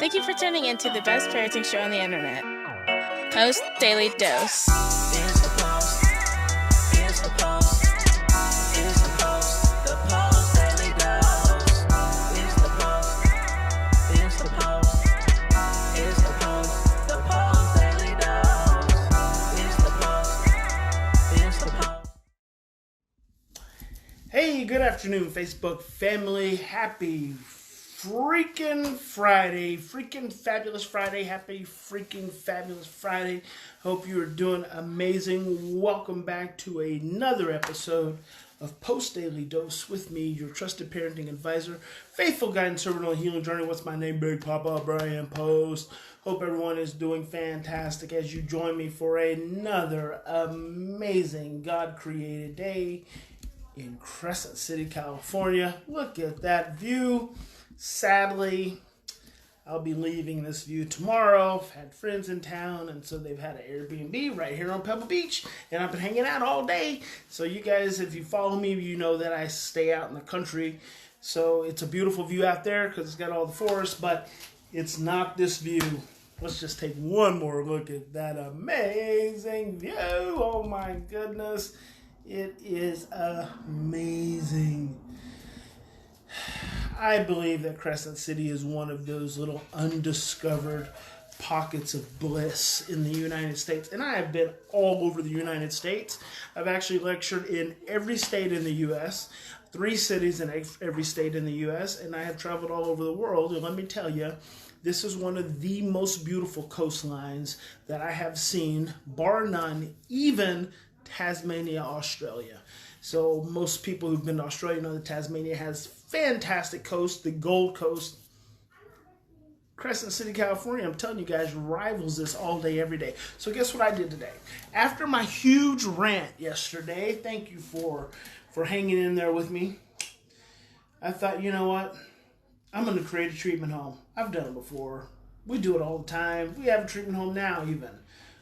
Thank you for tuning in to the best parenting show on the internet, Post Daily Dose. It's the Post. It's the Post. It's the Post. The Post Daily Dose. It's the Post. It's the Post. It's the Post. The Post Daily Dose. It's the Post. It's the Post. Hey, good afternoon, Facebook family. Happy freaking Friday. Freaking fabulous Friday. Happy freaking fabulous Friday. Hope you are doing amazing. Welcome back to another episode of Post Daily Dose with me, your trusted parenting advisor, faithful guide and servant on the healing journey. What's my name? Big Papa Bryan+Post. Hope everyone is doing fantastic as you join me for another amazing God-created day in Crescent City, California. Look at that view. Sadly, I'll be leaving this view tomorrow. I've had friends in town, and so they've had an Airbnb right here on Pebble Beach, and I've been hanging out all day. So you guys, if you follow me, you know that I stay out in the country. So it's a beautiful view out there because it's got all the forest, but it's not this view. Let's just take one more look at that amazing view. Oh my goodness. It is amazing. I believe that Crescent City is one of those little undiscovered pockets of bliss in the United States. And I have been all over the United States. I've actually lectured in every state in the U.S., 3 cities in every state in the U.S., and I have traveled all over the world. And let me tell you, this is one of the most beautiful coastlines that I have seen, bar none, even Tasmania, Australia. So most people who've been to Australia know that Tasmania has fantastic coast, the Gold Coast. Crescent City, California, I'm telling you guys, rivals this all day, every day. So guess what I did today? After my huge rant yesterday, thank you for hanging in there with me. I thought, you know what? I'm going to create a treatment home. I've done it before. We do it all the time. We have a treatment home now even.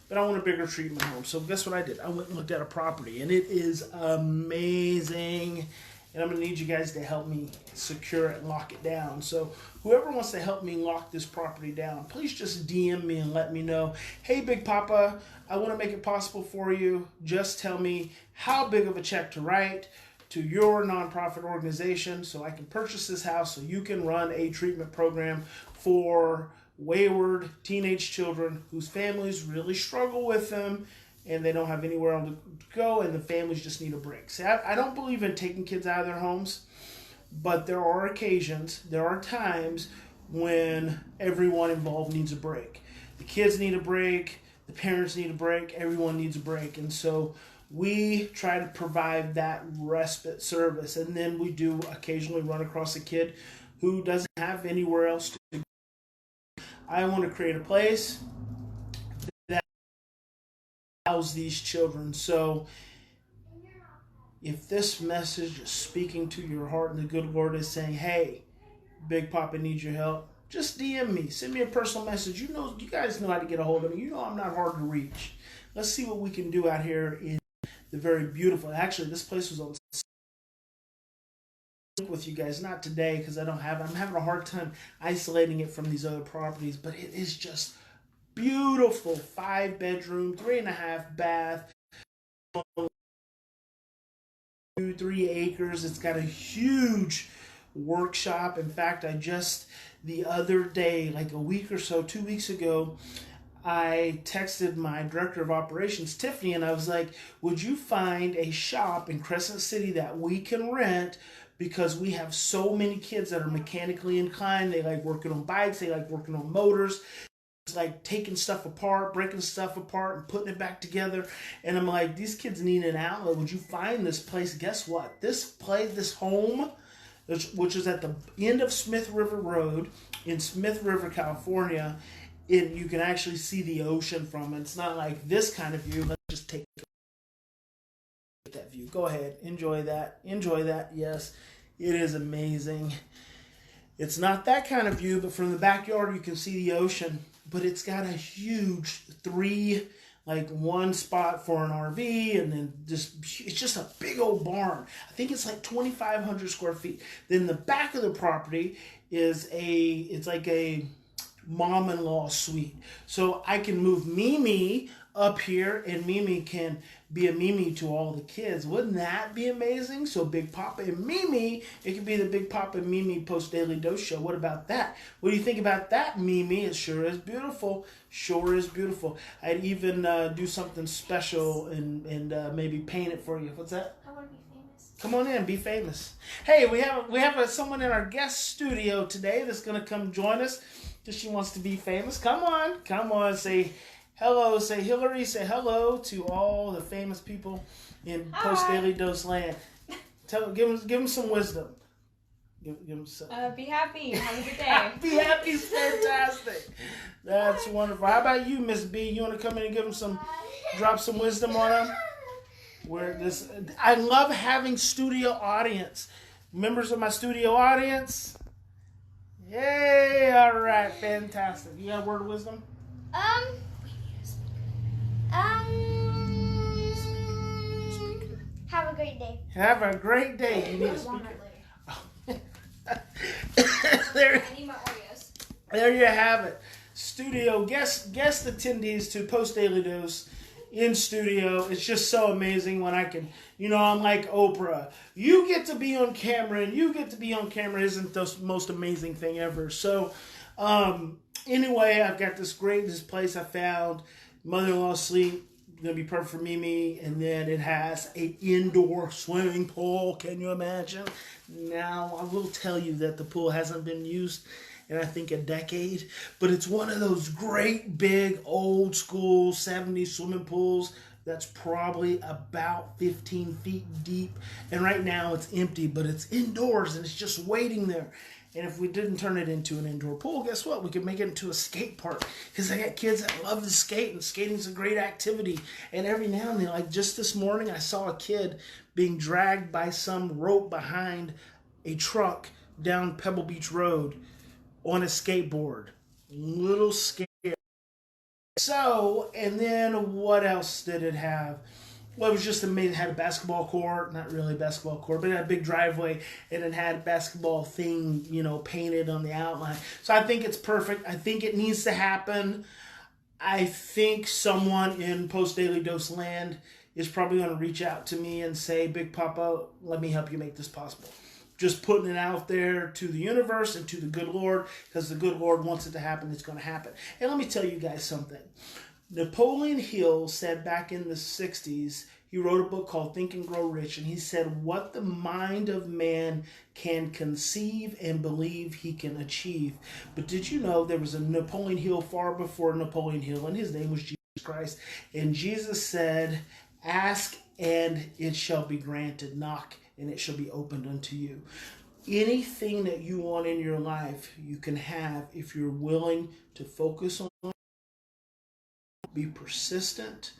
But I want a bigger treatment home. So guess what I did? I went and looked at a property, and it is amazing. And I'm going to need you guys to help me secure it and lock it down. So whoever wants to help me lock this property down, please just DM me and let me know. Hey, Big Papa, I want to make it possible for you. Just tell me how big of a check to write to your nonprofit organization so I can purchase this house so you can run a treatment program for wayward teenage children whose families really struggle with them and they don't have anywhere else to go and the families just need a break. See, I don't believe in taking kids out of their homes, but there are occasions, there are times when everyone involved needs a break. The kids need a break, the parents need a break, everyone needs a break. And so we try to provide that respite service, and then we do occasionally run across a kid who doesn't have anywhere else to go. I want to create a place that allows these children. So if this message is speaking to your heart and the good Lord is saying, hey, Big Papa needs your help, just DM me. Send me a personal message. You guys know how to get a hold of me. You know I'm not hard to reach. Let's see what we can do out here in the very beautiful. Actually, this place was on with you guys, not today because I'm having a hard time isolating it from these other properties, but it is just beautiful. 5-bedroom, 3.5 bath, 3 acres. It's got a huge workshop. In fact, I just the other day, like a week or so, 2 weeks ago, I texted my director of operations, Tiffany, and I was like, would you find a shop in Crescent City that we can rent? Because we have so many kids that are mechanically inclined. They like working on bikes. They like working on motors. It's like taking stuff apart, breaking stuff apart, and putting it back together. And I'm like, these kids need an outlet. Would you find this place? Guess what? This home, which is at the end of Smith River Road in Smith River, California, you can actually see the ocean from it. It's not like this kind of view. Let's just take that view. Go ahead. Enjoy that. Enjoy that. Yes, it is amazing. It's not that kind of view, but from the backyard you can see the ocean. But it's got a huge 3, like 1 spot for an RV, and then it's just a big old barn. I think it's like 2,500 square feet. Then the back of the property is it's like a mom-in-law suite. So I can move Mimi up here, and Mimi can be a Mimi to all the kids. Wouldn't that be amazing? So Big Papa and Mimi, it could be the Big Papa and Mimi Post Daily Dose Show. What about that? What do you think about that, Mimi? It sure is beautiful. Sure is beautiful. I'd even do something special and maybe paint it for you. What's that? I want to be famous. Come on in, be famous. Hey, we have someone in our guest studio today that's going to come join us because she wants to be famous. Come on, say hello, say Hillary, say hello to all the famous people in Post Daily Dose land. Give them some wisdom. Give them some. Be happy. Have a good day. Be happy is fantastic. That's wonderful. How about you, Miss B? You want to come in and give them drop some wisdom on them? I love having studio audience. Members of my studio audience. Yay! All right, fantastic. You got a word of wisdom? Have a great day. Have a great day. You need a speaker. I need my Oreos. There you have it. Studio guest attendees to Post Daily Dose in studio. It's just so amazing when I can, I'm like Oprah. You get to be on camera, and you get to be on camera isn't the most amazing thing ever. So, anyway, I've got this place I found. Mother-in-law suite. Gonna be perfect for Mimi, and then it has an indoor swimming pool. Can you imagine? Now, I will tell you that the pool hasn't been used in, I think, a decade, but it's one of those great big old school 70s swimming pools that's probably about 15 feet deep, and right now it's empty, but it's indoors and it's just waiting there. And if we didn't turn it into an indoor pool, guess what? We could make it into a skate park. Because I got kids that love to skate, and skating's a great activity. And every now and then, like just this morning, I saw a kid being dragged by some rope behind a truck down Pebble Beach Road on a skateboard. Little scary. So, and then what else did it have? Well, it was just amazing. It had a basketball court, not really a basketball court, but it had a big driveway, and it had a basketball thing, painted on the outline. So I think it's perfect. I think it needs to happen. I think someone in Post Daily Dose land is probably going to reach out to me and say, Big Papa, let me help you make this possible. Just putting it out there to the universe and to the good Lord, because the good Lord wants it to happen. It's going to happen. And let me tell you guys something. Napoleon Hill said back in the 60s, he wrote a book called Think and Grow Rich, and he said, what the mind of man can conceive and believe he can achieve. But did you know there was a Napoleon Hill far before Napoleon Hill, and his name was Jesus Christ. And Jesus said, ask and it shall be granted. Knock and it shall be opened unto you. Anything that you want in your life, you can have if you're willing to focus on it, be persistent,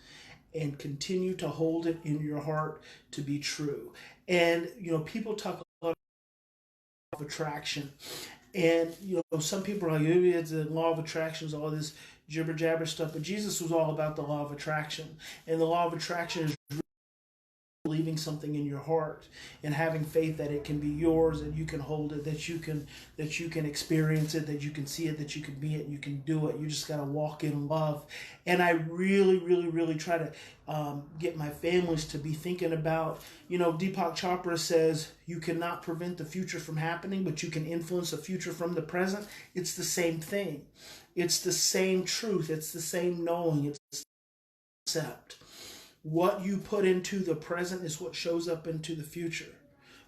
and continue to hold it in your heart to be true. And, people talk a lot of attraction. And, some people are like, maybe it's the law of attraction, all this jibber jabber stuff. But Jesus was all about the law of attraction. And the law of attraction is believing something in your heart and having faith that it can be yours, and you can hold it, that you can experience it, that you can see it, that you can be it, you can do it. You just got to walk in love. And I really, really, really try to get my families to be thinking about, Deepak Chopra says you cannot prevent the future from happening, but you can influence the future from the present. It's the same thing. It's the same truth. It's the same knowing. It's the same concept. What you put into the present is what shows up into the future.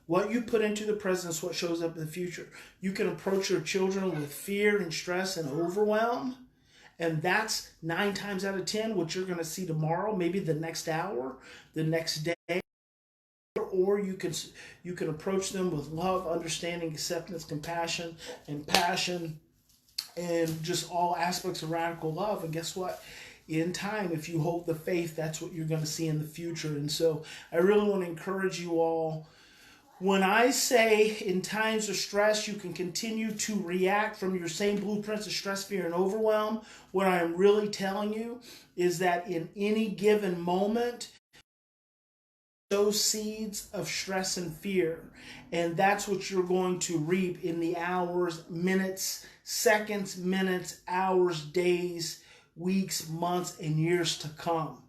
What you put into the present is what shows up in the future. You can approach your children with fear and stress and overwhelm, and that's 9 times out of 10 what you're going to see tomorrow, maybe the next hour, the next day. Or you can approach them with love, understanding, acceptance, compassion, and passion, and just all aspects of radical love. And guess what? In time, if you hold the faith, that's what you're going to see in the future. And so I really want to encourage you all. When I say in times of stress, you can continue to react from your same blueprints of stress, fear, and overwhelm, what I am really telling you is that in any given moment, sow seeds of stress and fear. And that's what you're going to reap in the hours, minutes, seconds, minutes, hours, days, weeks, months, and years to come.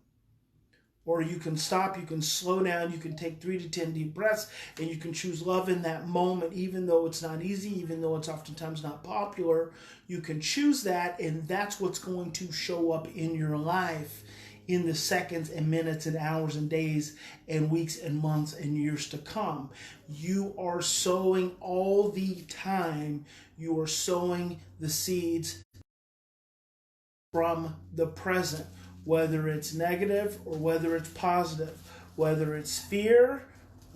Or you can stop, you can slow down, you can take 3 to 10 deep breaths, and you can choose love in that moment, even though it's not easy, even though it's oftentimes not popular. You can choose that, and that's what's going to show up in your life in the seconds and minutes and hours and days and weeks and months and years to come. You are sowing all the time. You are sowing the seeds from the present, whether it's negative or whether it's positive, whether it's fear,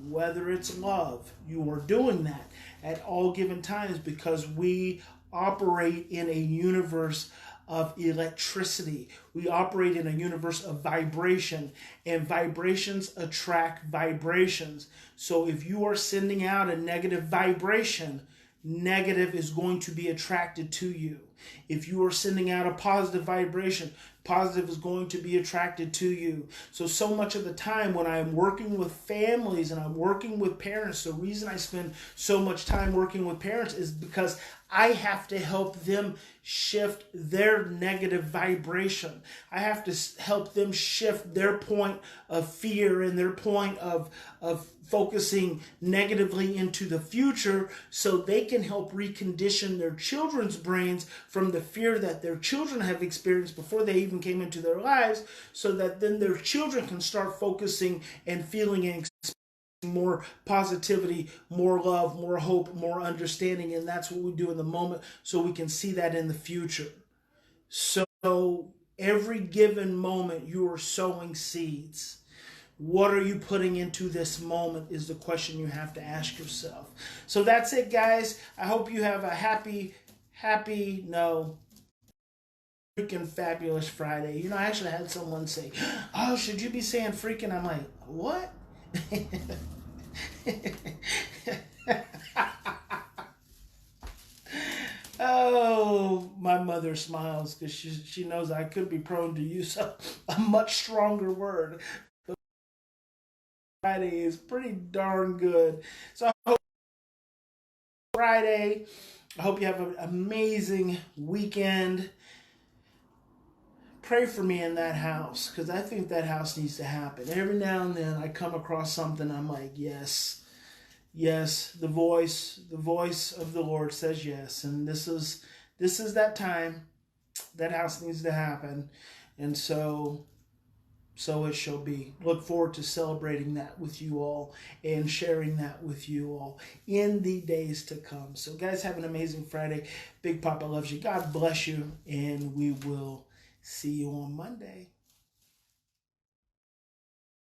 whether it's love. You are doing that at all given times because we operate in a universe of electricity. We operate in a universe of vibration, and vibrations attract vibrations. So if you are sending out a negative vibration, negative is going to be attracted to you. If you are sending out a positive vibration, positive is going to be attracted to you. So much of the time when I'm working with families and I'm working with parents, the reason I spend so much time working with parents is because I have to help them shift their negative vibration. I have to help them shift their point of fear and their point of focusing negatively into the future so they can help recondition their children's brains from the fear that their children have experienced before they even came into their lives, so that then their children can start focusing and feeling and more positivity, more love, more hope, more understanding. And that's what we do in the moment so we can see that in the future. So every given moment you are sowing seeds. What are you putting into this moment is the question you have to ask yourself. So that's it, guys. I hope you have a freaking fabulous Friday. You know, I actually had someone say, "Oh, should you be saying freaking?" I'm like, what? Oh, my mother smiles because she knows I could be prone to use a much stronger word. But Friday is pretty darn good. So I hope Friday. I hope you have an amazing weekend. Pray for me in that house, because I think that house needs to happen. Every now and then I come across something, I'm like, yes, the voice of the Lord says yes, and this is that time. That house needs to happen, and so it shall be. Look forward to celebrating that with you all and sharing that with you all in the days to come. So guys, have an amazing Friday. Big Papa loves you. God bless you, and we will see you on Monday.